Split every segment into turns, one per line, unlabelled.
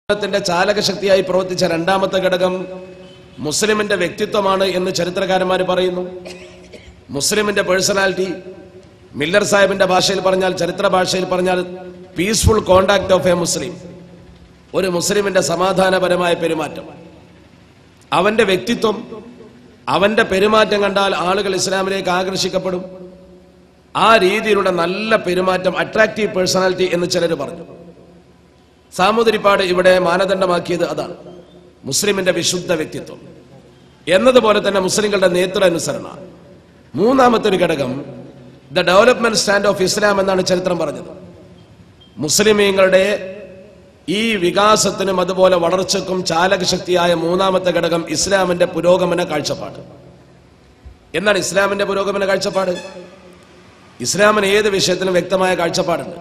ത്തിന്റെ ചാലകശക്തിയായി പ്രവർത്തിച്ച രണ്ടാമത്തെ ഘടകം മുസ്ലിമിന്റെ വ്യക്തിത്വമാണ് എന്ന് ചരിത്രകാരന്മാർ പറയുന്നു. മുസ്ലിമിന്റെ പേഴ്സണാലിറ്റി, മില്ലർ സാഹിബിന്റെ ഭാഷയിൽ പറഞ്ഞാൽ, ചരിത്ര ഭാഷയിൽ പറഞ്ഞാൽ, peaceful contact of a Muslim, ഒരു മുസ്ലിമിന്റെ സമാധാനപരമായ പെരുമാറ്റം, അവന്റെ വ്യക്തിത്വം, അവന്റെ പെരുമാറ്റം കണ്ടാൽ ആളുകൾ ഇസ്ലാമിലേക്ക് ആകർഷിക്കപ്പെടും. ആ രീതിയിലുള്ള നല്ല പെരുമാറ്റം, അട്രാക്റ്റീവ് പേഴ്സണാലിറ്റി എന്ന് ചിലർ പറഞ്ഞു. സാമൂതിരിപ്പാട് ഇവിടെ മാനദണ്ഡമാക്കിയത് അതാണ്, മുസ്ലിമിന്റെ വിശുദ്ധ വ്യക്തിത്വം എന്നതുപോലെ തന്നെ മുസ്ലിങ്ങളുടെ നേതൃനുസരണ. മൂന്നാമത്തെ ഒരു ഘടകം the development stand of Islam എന്നാണ് ചരിത്രം പറഞ്ഞത്. മുസ്ലിമീങ്ങളുടെ ഈ വികാസത്തിനും അതുപോലെ വളർച്ചയ്ക്കും ചാലകശക്തിയായ മൂന്നാമത്തെ ഘടകം ഇസ്ലാമിന്റെ പുരോഗമന കാഴ്ചപ്പാട്. എന്താണ് ഇസ്ലാമിന്റെ പുരോഗമന കാഴ്ചപ്പാട്? ഇസ്ലാമിന് ഏത് വിഷയത്തിലും വ്യക്തമായ കാഴ്ചപ്പാടുണ്ട്.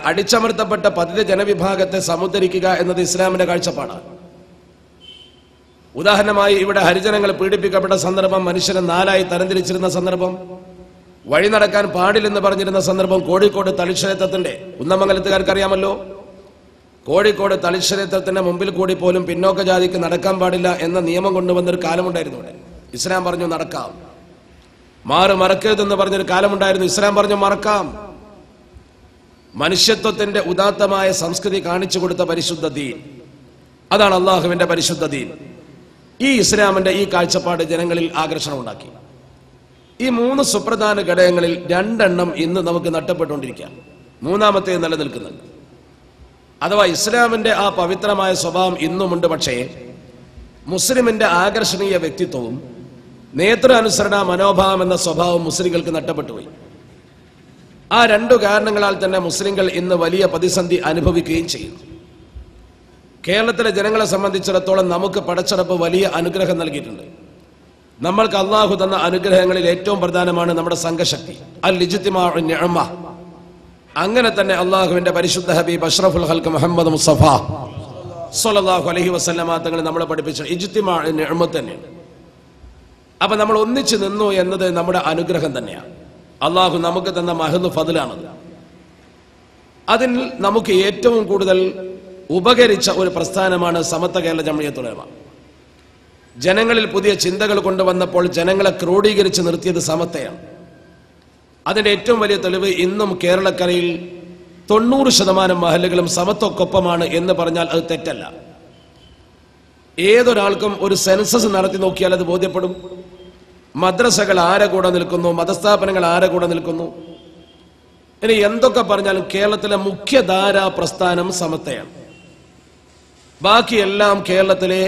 അടിച്ചമർത്തപ്പെട്ട പതിത ജനവിഭാഗത്തെ സമുദ്ധരിക്കുക എന്നത് ഇസ്ലാമിന്റെ കാഴ്ചപ്പാടാണ്. ഉദാഹരണമായി ഇവിടെ ഹരിജനങ്ങൾ പീഡിപ്പിക്കപ്പെട്ട സന്ദർഭം, മനുഷ്യനെ നാലായി തരംതിരിച്ചിരുന്ന സന്ദർഭം, വഴി നടക്കാൻ പാടില്ലെന്ന് പറഞ്ഞിരുന്ന സന്ദർഭം, കോഴിക്കോട് തളിക്ഷേത്രത്തിന്റെ, കുന്നമംഗലത്തുകാർക്ക് അറിയാമല്ലോ, കോഴിക്കോട് തളിക്ഷേത്രത്തിന്റെ മുമ്പിൽ കൂടി പോലും പിന്നോക്ക ജാതിക്ക് നടക്കാൻ പാടില്ല എന്ന നിയമം കൊണ്ടുവന്നൊരു കാലമുണ്ടായിരുന്നു. ഇവിടെ ഇസ്ലാം പറഞ്ഞു നടക്കാം. മറക്കരുതെന്ന് പറഞ്ഞൊരു കാലമുണ്ടായിരുന്നു. ഇസ്ലാം പറഞ്ഞു മറക്കാം. മനുഷ്യത്വത്തിന്റെ ഉദാത്തമായ സംസ്കൃതി കാണിച്ചു കൊടുത്ത പരിശുദ്ധ ദീൻ, അതാണ് അള്ളാഹുവിന്റെ പരിശുദ്ധ ദീൻ. ഈ ഇസ്ലാമിന്റെ ഈ കാഴ്ചപ്പാട് ജനങ്ങളിൽ ആകർഷണം ഉണ്ടാക്കി. ഈ മൂന്ന് സുപ്രധാന ഘടകങ്ങളിൽ രണ്ടെണ്ണം ഇന്ന് നമുക്ക് നഷ്ടപ്പെട്ടുകൊണ്ടിരിക്കാം, മൂന്നാമത്തെ നിലനിൽക്കുന്നുണ്ട്. അഥവാ ഇസ്ലാമിന്റെ ആ പവിത്രമായ സ്വഭാവം ഇന്നുമുണ്ട്, പക്ഷേ മുസ്ലിമിന്റെ ആകർഷണീയ വ്യക്തിത്വവും നേതൃ അനുസരണ മനോഭാവം എന്ന സ്വഭാവം മുസ്ലിങ്ങൾക്ക് നഷ്ടപ്പെട്ടുപോയി. ആ രണ്ടു കാരണങ്ങളാൽ തന്നെ മുസ്ലിങ്ങൾ ഇന്ന് വലിയ പ്രതിസന്ധി അനുഭവിക്കുകയും ചെയ്യുന്നു. കേരളത്തിലെ ജനങ്ങളെ സംബന്ധിച്ചിടത്തോളം നമുക്ക് പടച്ചറപ്പ് വലിയ അനുഗ്രഹം നൽകിയിട്ടുണ്ട്. നമ്മൾക്ക് അള്ളാഹു തന്ന അനുഗ്രഹങ്ങളിൽ ഏറ്റവും പ്രധാനമാണ് നമ്മുടെ സംഘശക്തി, അൽ ഇജ്തിമാഉ നിഅമ. അങ്ങനെ തന്നെ അള്ളാഹുവിന്റെ പരിശുദ്ധ ഹബീബ് അഷ്റഫുൽ ഖൽഖ് മുഹമ്മദ് മുസ്തഫ സ്വല്ലല്ലാഹു അലൈഹി വസല്ലമ തങ്ങൾ നമ്മളെ പഠിപ്പിച്ച ഇജ്തിമാഉ നിഅമത്ത് തന്നെയാണ്. അപ്പൊ നമ്മൾ ഒന്നിച്ചു നിന്നു എന്നത് നമ്മുടെ അനുഗ്രഹം തന്നെയാണ്. അള്ളാഹു നമുക്ക് തന്ന മഹദ് ഫദ്ലാണത്. അതിൽ നമുക്ക് ഏറ്റവും കൂടുതൽ ഉപകരിച്ച ഒരു പ്രസ്ഥാനമാണ് സമത്വ കേരള ജംഇയ്യത്തുൽ ഉലമ. ജനങ്ങളിൽ പുതിയ ചിന്തകൾ കൊണ്ടുവന്നപ്പോൾ ജനങ്ങളെ ക്രോഡീകരിച്ച് നിർത്തിയത് സമത്വയാണ്. അതിന്റെ ഏറ്റവും വലിയ തെളിവ് ഇന്നും കേരളക്കരയിൽ 90% മഹല്ലുകളും സമത്വക്കൊപ്പമാണ് എന്ന് പറഞ്ഞാൽ അത് തെറ്റല്ല. ഏതൊരാൾക്കും ഒരു സെൻസസ് നടത്തി നോക്കിയാൽ അത് ബോധ്യപ്പെടും. മദ്രസകൾ ആരെ കൂടെ നിൽക്കുന്നു, മതസ്ഥാപനങ്ങൾ ആരെ കൂടെ നിൽക്കുന്നു. ഇനി എന്തൊക്കെ പറഞ്ഞാലും കേരളത്തിലെ മുഖ്യധാരാ പ്രസ്ഥാനം സമത്വയാണ്. ബാക്കിയെല്ലാം കേരളത്തിലെ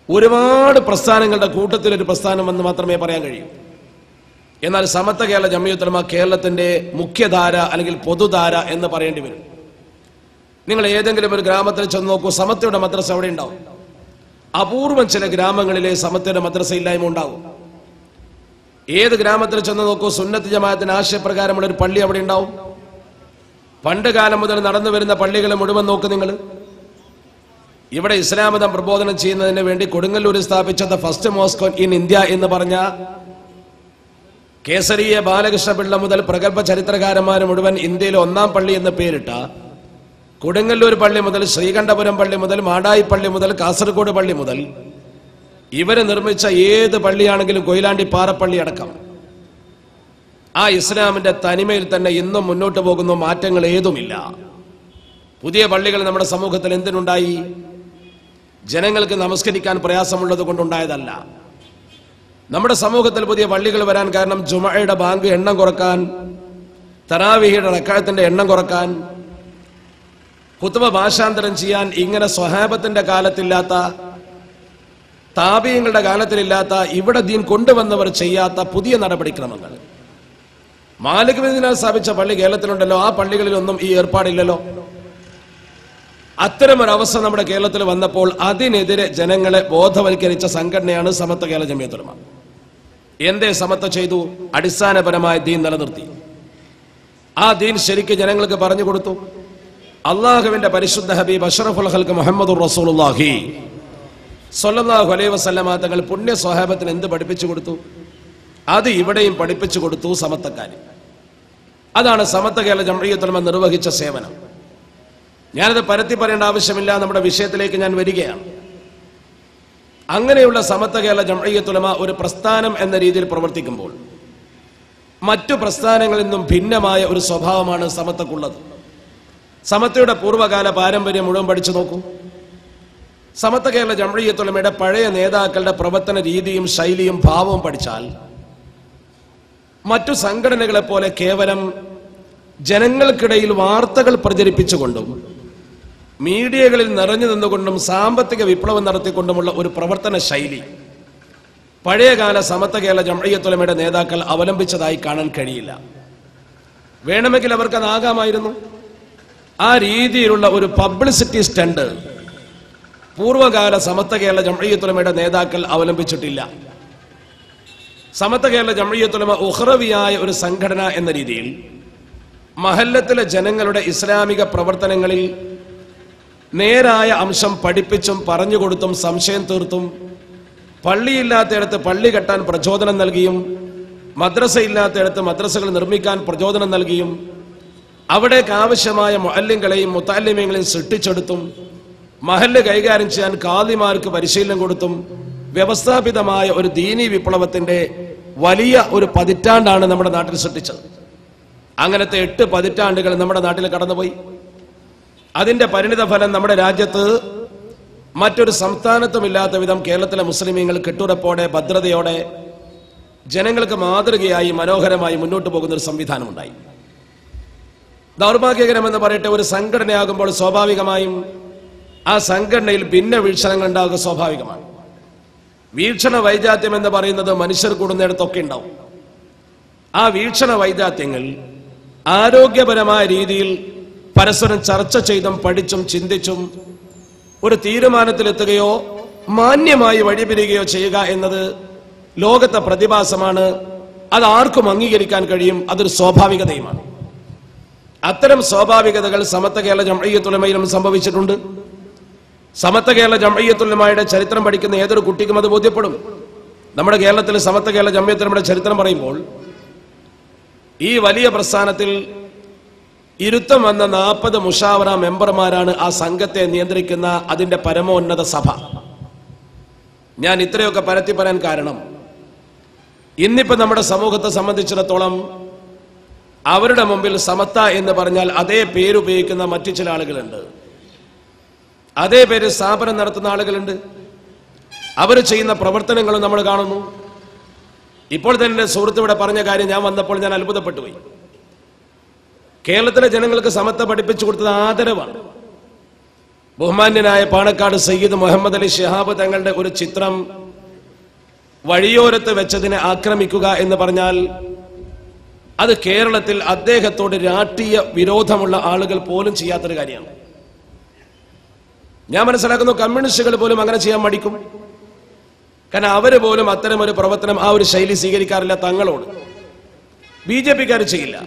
ഒരുപാട് പ്രസ്ഥാനങ്ങളുടെ കൂട്ടത്തിൽ ഒരു പ്രസ്ഥാനം എന്ന് മാത്രമേ പറയാൻ കഴിയൂ. എന്നാൽ സമത്വ കേരള ജംഇയ്യത്തുൽ ഉലമ കേരളത്തിന്റെ മുഖ്യധാര അല്ലെങ്കിൽ പൊതുധാര എന്ന് പറയേണ്ടി വരും. നിങ്ങൾ ഏതെങ്കിലും ഒരു ഗ്രാമത്തിൽ ചെന്ന് നോക്കൂ, സമത്വയുടെ മദ്രസ അവിടെ ഉണ്ടാവും. അപൂർവം ചില ഗ്രാമങ്ങളിലെ സമത്വയുടെ മദ്രസ ഇല്ലായ്മ ഉണ്ടാവും. ഏത് ഗ്രാമത്തിൽ ചെന്ന് നോക്കൂ, സുന്നത്ത് ജമാഅത്തിന്റെ ആശയപ്രകാരമുള്ള ഒരു പള്ളി അവിടെ ഉണ്ടാവും. പണ്ട് കാലം മുതൽ നടന്നു വരുന്ന പള്ളികളെ മുഴുവൻ നോക്ക് നിങ്ങൾ. ഇവിടെ ഇസ്ലാം മതം പ്രബോധനം ചെയ്യുന്നതിന് വേണ്ടി കൊടുങ്ങല്ലൂരിൽ സ്ഥാപിച്ച the first mosque in India എന്ന് പറഞ്ഞ കേസരിയ ബാലകൃഷ്ണപിള്ള മുതൽ പ്രഗത്ഭ ചരിത്രകാരന്മാർ മുഴുവൻ ഇന്ത്യയിലെ ഒന്നാം പള്ളി എന്ന് പേരിട്ട കൊടുങ്ങല്ലൂർ പള്ളി മുതൽ, ശ്രീകണ്ഠപുരം പള്ളി മുതൽ, മാടായി പള്ളി മുതൽ, കാസർഗോഡ് പള്ളി മുതൽ, ഇവരെ നിർമ്മിച്ച ഏത് പള്ളിയാണെങ്കിലും, കൊയിലാണ്ടി പാറപ്പള്ളി അടക്കം, ആ ഇസ്ലാമിന്റെ തനിമയിൽ തന്നെ ഇന്നും മുന്നോട്ട് പോകുന്നു. മാറ്റങ്ങൾ ഏതുമില്ല. പുതിയ പള്ളികൾ നമ്മുടെ സമൂഹത്തിൽ എന്തിനുണ്ടായി? ജനങ്ങൾക്ക് നമസ്കരിക്കാൻ പ്രയാസമുള്ളത് കൊണ്ടുണ്ടായതല്ല. നമ്മുടെ സമൂഹത്തിൽ പുതിയ പള്ളികൾ വരാൻ കാരണം ജുമഅയുടെ ബാങ്ക് എണ്ണം കുറക്കാൻ, തറാവീഹിയുടെ റക്അത്തിന്റെ എണ്ണം കുറക്കാൻ, ഖുത്ബ ഭാഷാന്തരം ചെയ്യാൻ, ഇങ്ങനെ സ്വഹാബത്തിന്റെ കാലത്തില്ലാത്ത, താബിഈങ്ങളുടെ കാലത്തിലില്ലാത്ത, ഇവിടെ ദീൻ കൊണ്ടുവന്നവർ ചെയ്യാത്ത പുതിയ നടപടിക്രമങ്ങൾ. മാലിക് ബിൻ ദിനാർ സ്ഥാപിച്ച പള്ളി കേരളത്തിലുണ്ടല്ലോ, ആ പള്ളികളിലൊന്നും ഈ ഏർപ്പാടില്ലല്ലോ. അത്തരമൊരവസ്ഥ നമ്മുടെ കേരളത്തിൽ വന്നപ്പോൾ അതിനെതിരെ ജനങ്ങളെ ബോധവൽക്കരിച്ച സംഘടനയാണ് സമത്വ കേരള ജംഇയ്യത്തുൽ ഉലമ. എന്തേ സമത്വം ചെയ്തു? അടിസ്ഥാനപരമായ ദീൻ നിലനിർത്തി. ആ ദീൻ ശരിക്ക് ജനങ്ങൾക്ക് പറഞ്ഞു കൊടുത്തു. അള്ളാഹുവിന്റെ പരിശുദ്ധ ഹബീബ് അഷ്റഫുൽ ഖൽഖ് മുഹമ്മദുർ റസൂലുള്ളാഹി സ്വല്ലല്ലാഹു അലൈഹി വസല്ലമ തങ്ങൾ പുണ്യ സ്വഹാബത്തിന് എന്ത് പഠിപ്പിച്ചു കൊടുത്തു? അത് ഇവിടെയും പഠിപ്പിച്ചു കൊടുത്തു സമത്വക്കാർ. അതാണ് സമത്വ കേരള ജംഇയ്യത്തുൽ ഉലമ നിർവഹിച്ച സേവനം. ഞാനത് പരത്തി പറയേണ്ട ആവശ്യമില്ല, നമ്മുടെ വിഷയത്തിലേക്ക് ഞാൻ വരികയാണ്. അങ്ങനെയുള്ള സമത്വ കേരള ജംഇയ്യത്തുൽ ഉലമ ഒരു പ്രസ്ഥാനം എന്ന രീതിയിൽ പ്രവർത്തിക്കുമ്പോൾ മറ്റു പ്രസ്ഥാനങ്ങളിൽ നിന്നും ഭിന്നമായ ഒരു സ്വഭാവമാണ് സമത്വക്കുള്ളത്. സമത്വയുടെ പൂർവ്വകാല പാരമ്പര്യം മുഴുവൻ പഠിച്ചു നോക്കൂ. സമത്വ കേരള ജംഇയ്യത്തുൽ ഉലമയുടെ പഴയ നേതാക്കളുടെ പ്രവർത്തന രീതിയും ശൈലിയും ഭാവവും പഠിച്ചാൽ മറ്റു സംഘടനകളെ പോലെ കേവലം ജനങ്ങൾക്കിടയിൽ വാർത്തകൾ പ്രചരിപ്പിച്ചുകൊണ്ടും മീഡിയകളിൽ നിറഞ്ഞു നിന്നുകൊണ്ടും സാമ്പത്തിക വിപ്ലവം നടത്തിക്കൊണ്ടുമുള്ള ഒരു പ്രവർത്തന ശൈലി പഴയകാല സമത്വ കേരള ജംഇയ്യത്തുൽ ഉലമയുടെ നേതാക്കൾ അവലംബിച്ചതായി കാണാൻ കഴിയില്ല. വേണമെങ്കിൽ അവർക്കതാകാമായിരുന്നു. ആ രീതിയിലുള്ള ഒരു പബ്ലിസിറ്റി സ്റ്റണ്ട് പൂർവ്വകാല സമത്വ കേരള ജംഇയ്യത്തുൽ ഉലമയുടെ നേതാക്കൾ അവലംബിച്ചിട്ടില്ല. സമത്വ കേരള ജംഇയ്യത്തുൽ ഉലമ ഉഖ്റവിയായ ഒരു സംഘടന എന്ന രീതിയിൽ മഹല്ലത്തിലെ ജനങ്ങളുടെ ഇസ്ലാമിക പ്രവർത്തനങ്ങളിൽ നേരായ അംശം പഠിപ്പിച്ചും പറഞ്ഞുകൊടുത്തും സംശയം തീർത്തും പള്ളിയില്ലാത്തയിടത്ത് പള്ളി കെട്ടാൻ പ്രചോദനം നൽകിയും മദ്രസയില്ലാത്തയിടത്ത് മദ്രസകൾ നിർമ്മിക്കാൻ പ്രചോദനം നൽകിയും അവിടേക്ക് ആവശ്യമായ മുഅല്ലിങ്ങളെയും മുതഅല്ലിമീങ്ങളെയും സൃഷ്ടിച്ചെടുത്തും മഹല്ല് കൈകാര്യം ചെയ്യാൻ ഖാദിമാർക്ക് പരിശീലനം കൊടുത്തും വ്യവസ്ഥാപിതമായ ഒരു ദീനീ വിപ്ലവത്തിന്റെ വലിയ ഒരു പതിറ്റാണ്ടാണ് നമ്മുടെ നാട്ടിൽ സൃഷ്ടിച്ചത്. അങ്ങനത്തെ 8 പതിറ്റാണ്ടുകൾ നമ്മുടെ നാട്ടിൽ കടന്നുപോയി. അതിന്റെ പരിണിത ഫലം നമ്മുടെ രാജ്യത്ത് മറ്റൊരു സംസ്ഥാനത്തുമില്ലാത്ത വിധം കേരളത്തിലെ മുസ്ലിമീങ്ങൾ കെട്ടുറപ്പോടെ ഭദ്രതയോടെ ജനങ്ങൾക്ക് മാതൃകയായി മനോഹരമായി മുന്നോട്ട് പോകുന്ന ഒരു സംവിധാനമുണ്ടായി. ദൗർഭാഗ്യകരമെന്ന് പറയട്ടെ, ഒരു സംഘടനയാകുമ്പോൾ സ്വാഭാവികമായും ആ സംഘടനയിൽ ഭിന്ന വീക്ഷണങ്ങൾ ഉണ്ടാകുക സ്വാഭാവികമാണ്. വീക്ഷണ വൈജാത്യം എന്ന് പറയുന്നത് മനുഷ്യർ കൂടുന്നിടത്തൊക്കെ ഉണ്ടാവും. ആ വീക്ഷണ വൈജാത്യങ്ങൾ ആരോഗ്യപരമായ രീതിയിൽ പരസ്പരം ചർച്ച ചെയ്തും പഠിച്ചും ചിന്തിച്ചും ഒരു തീരുമാനത്തിലെത്തുകയോ മാന്യമായി വഴിപിരിയുകയോ ചെയ്യുക എന്നത് ലോകത്തെ പ്രതിഭാസമാണ്. അത് ആർക്കും അംഗീകരിക്കാൻ കഴിയും. അതൊരു സ്വാഭാവികതയുമാണ്. അത്തരം സ്വാഭാവികതകൾ സമത്വ കേരള ജംഇയ്യത്തുൽ ഉലമയിലും സംഭവിച്ചിട്ടുണ്ട്. സമത്വ കേരള ജംഇയ്യത്തുൽ ഉലമയുടെ ചരിത്രം പഠിക്കുന്ന ഏതൊരു കുട്ടിക്കും അത് ബോധ്യപ്പെടും. നമ്മുടെ കേരളത്തിൽ സമത്വ കേരള ജംഇയ്യത്തുൽ ഉലമയുടെ ചരിത്രം പറയുമ്പോൾ ഈ വലിയ പ്രസ്ഥാനത്തിൽ ഇരുത്തം വന്ന 40 മുഷാവറ മെമ്പർമാരാണ് ആ സംഘത്തെ നിയന്ത്രിക്കുന്ന അതിന്റെ പരമോന്നത സഭ. ഞാൻ ഇത്രയൊക്കെ പരത്തി പറയാൻ കാരണം, ഇന്നിപ്പോ നമ്മുടെ സമൂഹത്തെ സംബന്ധിച്ചിടത്തോളം അവരുടെ മുമ്പിൽ സമത്ത എന്ന് പറഞ്ഞാൽ അതേ പേരുപയോഗിക്കുന്ന മറ്റു ചില ആളുകളുണ്ട്. അതേ പേര് സ്ഥാപനം നടത്തുന്ന ആളുകളുണ്ട്. അവർ ചെയ്യുന്ന പ്രവർത്തനങ്ങളും നമ്മൾ കാണുന്നു. ഇപ്പോൾ തന്നെ സുഹൃത്ത് ഇവിടെ പറഞ്ഞ കാര്യം ഞാൻ വന്നപ്പോൾ ഞാൻ അത്ഭുതപ്പെട്ടു പോയി. കേരളത്തിലെ ജനങ്ങൾക്ക് സമത്വ പഠിപ്പിച്ചു കൊടുത്തത് ആദരവാണ്. ബഹുമാന്യനായ പാണക്കാട് സയ്യിദ് മുഹമ്മദ് അലി ശിഹാബ് തങ്ങളുടെ ഒരു ചിത്രം വഴിയോരത്ത് വെച്ചതിനെ ആക്രമിക്കുക എന്ന് പറഞ്ഞാൽ അത് കേരളത്തിൽ അദ്ദേഹത്തോട് രാഷ്ട്രീയ വിരോധമുള്ള ആളുകൾ പോലും ചെയ്യാത്തൊരു കാര്യമാണ്. ഞാൻ മനസ്സിലാക്കുന്നു കമ്മ്യൂണിസ്റ്റുകൾ പോലും അങ്ങനെ ചെയ്യാൻ മടിക്കും. കാരണം അവര് പോലും അത്തരം ഒരു പ്രവർത്തനം ആ ഒരു ശൈലി സ്വീകരിക്കാറില്ല തങ്ങളോട്. BJP-ക്കാർ ചെയ്യില്ല.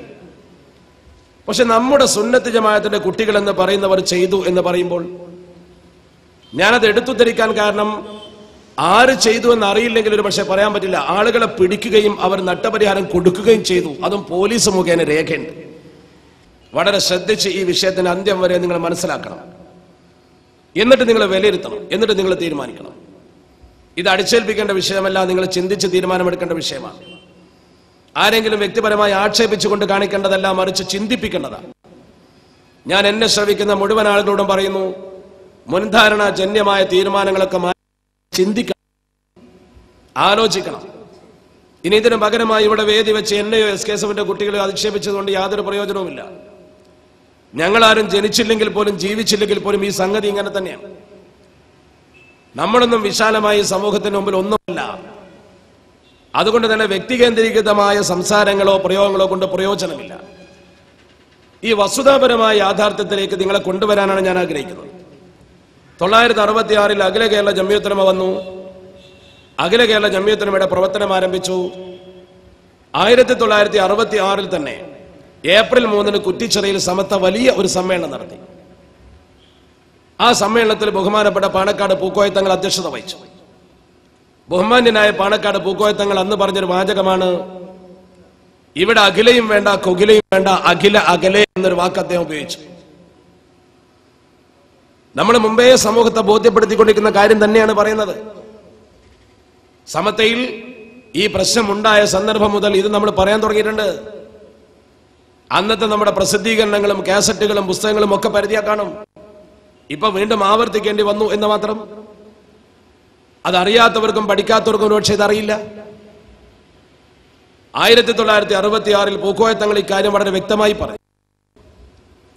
പക്ഷെ നമ്മുടെ സുന്നത്ത് ജമാഅത്തിന്റെ കുട്ടികൾ എന്ന് പറയുന്നവർ ചെയ്തു എന്ന് പറയുമ്പോൾ ഞാനത് എടുത്തുദ്ധരിക്കാൻ കാരണം ആര് ചെയ്തു എന്ന് അറിയില്ലെങ്കിൽ ഒരു പക്ഷെ പറയാൻ പറ്റില്ല. ആളുകളെ പിടിക്കുകയും അവർ നഷ്ടപരിഹാരം കൊടുക്കുകയും ചെയ്തു. അതും പോലീസ് മുഖേന രേഖയുണ്ട്. വളരെ ശ്രദ്ധിച്ച് ഈ വിഷയത്തിന്റെ അന്ത്യം വരെ നിങ്ങൾ മനസ്സിലാക്കണം. എന്നിട്ട് നിങ്ങൾ വിലയിരുത്തണം. എന്നിട്ട് നിങ്ങൾ തീരുമാനിക്കണം. ഇത് അടിച്ചേൽപ്പിക്കേണ്ട വിഷയമല്ല, നിങ്ങൾ ചിന്തിച്ച് തീരുമാനമെടുക്കേണ്ട വിഷയമാണ്. ആരെങ്കിലും വ്യക്തിപരമായി ആക്ഷേപിച്ചുകൊണ്ട് കാണിക്കേണ്ടതല്ല, മറിച്ച് ചിന്തിപ്പിക്കേണ്ടതാണ്. ഞാൻ എന്നെ ശ്രവിക്കുന്ന മുഴുവൻ ആളുകളോടും പറയുന്നു, മുൻധാരണ ജന്യമായ തീരുമാനങ്ങളൊക്കെ ചിന്തിക്കണം, ആലോചിക്കണം. ഇനി ഇതിന് പകരമായി ഇവിടെ വേദി വെച്ച് എന്നെയോ SKSFന്റെ കുട്ടികളെ അധിക്ഷേപിച്ചതുകൊണ്ട് യാതൊരു പ്രയോജനവുമില്ല. ഞങ്ങളാരും ജനിച്ചില്ലെങ്കിൽ പോലും ജീവിച്ചില്ലെങ്കിൽ പോലും ഈ സംഗതി ഇങ്ങനെ തന്നെയാണ്. നമ്മളൊന്നും വിശാലമായി സമൂഹത്തിന് മുമ്പിൽ ഒന്നുമല്ല. അതുകൊണ്ട് തന്നെ വ്യക്തികേന്ദ്രീകൃതമായ സംസാരങ്ങളോ പ്രയോഗങ്ങളോ കൊണ്ട് പ്രയോജനമില്ല. ഈ വസ്തുതാപരമായ യാഥാർത്ഥ്യത്തിലേക്ക് നിങ്ങളെ കൊണ്ടുവരാനാണ് ഞാൻ ആഗ്രഹിക്കുന്നത്. 1966 അഖില കേരള ജംഇയ്യത്തുൽ ഉലമ വന്നു. അഖില കേരള ജംഇയ്യത്തുൽ ഉലമയുടെ പ്രവർത്തനം ആരംഭിച്ചു. 1966 തന്നെ ഏപ്രിൽ 3 കുറ്റിച്ചിറയിൽ സമത്വ വലിയ ഒരു സമ്മേളനം നടത്തി. ആ സമ്മേളനത്തിൽ ബഹുമാനപ്പെട്ട പാണക്കാട് പൂക്കോയ തങ്ങൾ അധ്യക്ഷത വഹിച്ചു. ബഹുമാന്യനായ പാണക്കാട് പൂക്കോയ തങ്ങൾ അന്ന് പറഞ്ഞൊരു വാചകമാണ്, ഇവിടെ അഖിലയും വേണ്ട കൊകിലയും വേണ്ട, അഖില അകലെ എന്നൊരു വാക്ക് അദ്ദേഹം ഉപയോഗിച്ചു. നമ്മൾ മുമ്പേ സമൂഹത്തെ ബോധ്യപ്പെടുത്തിക്കൊണ്ടിരിക്കുന്ന കാര്യം തന്നെയാണ് പറയുന്നത്. സമത്തയിൽ ഈ പ്രശ്നമുണ്ടായ സന്ദർഭം മുതൽ ഇത് നമ്മൾ പറയാൻ തുടങ്ങിയിട്ടുണ്ട്. അന്നത്തെ നമ്മുടെ പ്രസിദ്ധീകരണങ്ങളും കാസറ്റുകളും പുസ്തകങ്ങളും ഒക്കെ പരിധിയാ കാണും. ഇപ്പൊ വീണ്ടും ആവർത്തിക്കേണ്ടി വന്നു എന്ന് മാത്രം. അതറിയാത്തവർക്കും പഠിക്കാത്തവർക്കും ഒരുപക്ഷെ ഇതറിയില്ല. 1966 പൂക്കോയത്തങ്ങൾ ഇക്കാര്യം വളരെ വ്യക്തമായി പറയും.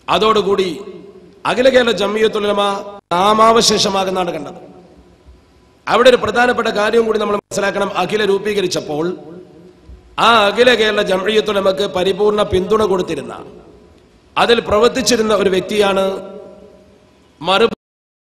അതോടുകൂടി അഖില കേരള ജംഇയ്യത്തുൽ ഉലമ നാമാവശേഷമാകുന്നതാണ് കണ്ടത്. അവിടെ ഒരു പ്രധാനപ്പെട്ട കാര്യവും കൂടി നമ്മൾ മനസ്സിലാക്കണം. അഖില രൂപീകരിച്ചപ്പോൾ ആ അഖില കേരള ജംഇയ്യത്തുൽ ഉലമക്ക് പരിപൂർണ പിന്തുണ കൊടുത്തിരുന്ന, അതിൽ പ്രവർത്തിച്ചിരുന്ന ഒരു വ്യക്തിയാണ്